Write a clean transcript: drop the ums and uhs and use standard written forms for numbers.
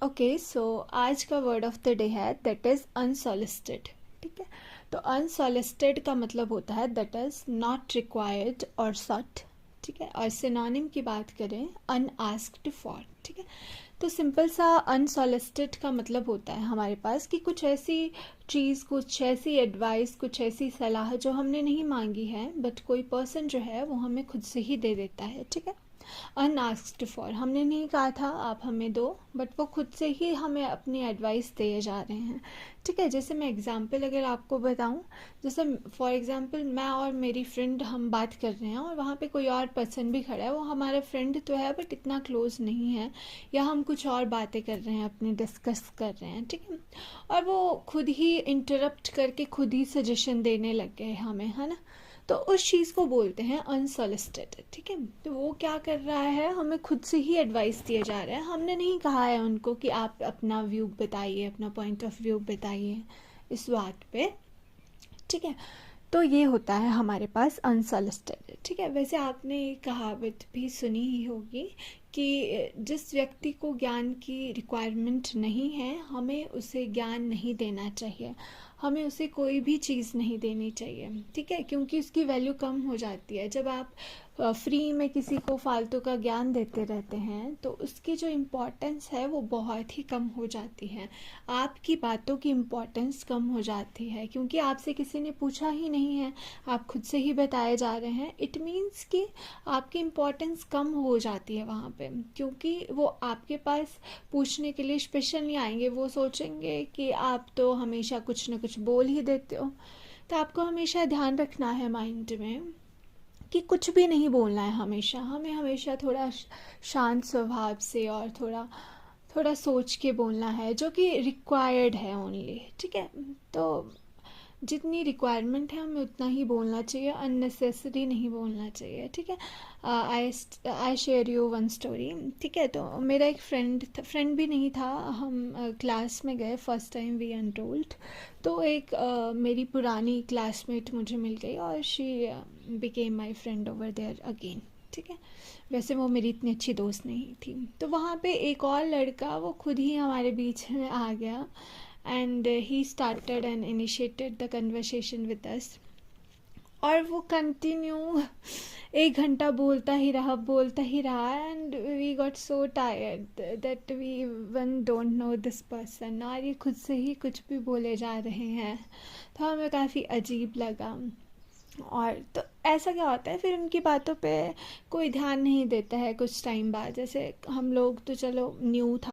Okay, सो आज का word of the day है दैट इज़ अनसॉलिसिटेड। ठीक है, तो अनसॉलिसिटेड का मतलब होता है दैट इज़ नॉट रिक्वायर्ड और सट। ठीक है, और सिनोनिम की बात करें अनआस्क्ड फॉर। ठीक है, तो सिंपल सा अनसॉलिसिटेड का मतलब होता है हमारे पास कि कुछ ऐसी चीज़, कुछ ऐसी एडवाइस, कुछ ऐसी सलाह जो हमने नहीं मांगी है बट कोई पर्सन जो है वो हमें खुद से ही दे देता है। ठीक है, अनआस्क्ड फॉर, हमने नहीं कहा था आप हमें दो, बट वो खुद से ही हमें अपनी एडवाइस दिए जा रहे हैं। ठीक है, जैसे मैं एग्जांपल अगर आपको बताऊं, जैसे फॉर एग्जांपल मैं और मेरी फ्रेंड हम बात कर रहे हैं और वहाँ पे कोई और पर्सन भी खड़ा है, वो हमारा फ्रेंड तो है बट इतना क्लोज नहीं है, या हम कुछ और बातें कर रहे हैं, अपनी डिस्कस कर रहे हैं। ठीक है, और वो खुद ही इंटरप्ट करके खुद ही सजेशन देने लग गए हमें, है ना, तो उस चीज़ को बोलते हैं अनसॉलिसिटेड। ठीक है, तो वो क्या कर रहा है, हमें खुद से ही एडवाइस दिया जा रहा है, हमने नहीं कहा है उनको कि आप अपना व्यू बताइए, अपना पॉइंट ऑफ व्यू बताइए इस बात पे। ठीक है, तो ये होता है हमारे पास अनसॉलिसिटेड। ठीक है, वैसे आपने एक कहावत भी सुनी ही होगी कि जिस व्यक्ति को ज्ञान की रिक्वायरमेंट नहीं है हमें उसे ज्ञान नहीं देना चाहिए, हमें उसे कोई भी चीज़ नहीं देनी चाहिए। ठीक है, क्योंकि उसकी वैल्यू कम हो जाती है। जब आप फ्री में किसी को फालतू का ज्ञान देते रहते हैं तो उसकी जो इम्पोर्टेंस है वो बहुत ही कम हो जाती है, आपकी बातों की इम्पोर्टेंस कम हो जाती है, क्योंकि आपसे किसी ने पूछा ही नहीं है, आप खुद से ही बताए जा रहे हैं। इट मीन्स कि आपकी इम्पोर्टेंस कम हो जाती है वहाँ पे, क्योंकि वो आपके पास पूछने के लिए स्पेशल नहीं आएंगे, वो सोचेंगे कि आप तो हमेशा कुछ ना कुछ बोल ही देते हो। तो आपको हमेशा ध्यान रखना है माइंड में कि कुछ भी नहीं बोलना है, हमेशा हमें हमेशा थोड़ा शांत स्वभाव से और थोड़ा थोड़ा सोच के बोलना है, जो कि रिक्वायर्ड है ओनली। ठीक है, तो जितनी रिक्वायरमेंट है हमें उतना ही बोलना चाहिए, अननेसेसरी नहीं बोलना चाहिए। ठीक है, I share you one story. ठीक है, तो मेरा एक फ्रेंड भी नहीं था, हम क्लास में गए फर्स्ट टाइम वी अनरोल्ड, तो एक मेरी पुरानी क्लासमेट मुझे मिल गई और she became my friend over there again. ठीक है, वैसे वो मेरी इतनी अच्छी दोस्त नहीं थी, तो वहाँ पे एक और लड़का वो खुद ही हमारे बीच में आ गया and he started and initiated the conversation with us. और वो कंटिन्यू 1 घंटा बोलता ही रहा and we got so tired that we one don't know this person, और ये खुद से ही कुछ भी बोले जा रहे हैं, तो हमें काफ़ी अजीब लगा। और तो ऐसा क्या होता है फिर उनकी बातों पे कोई ध्यान नहीं देता है कुछ टाइम बाद, जैसे हम लोग तो चलो न्यू था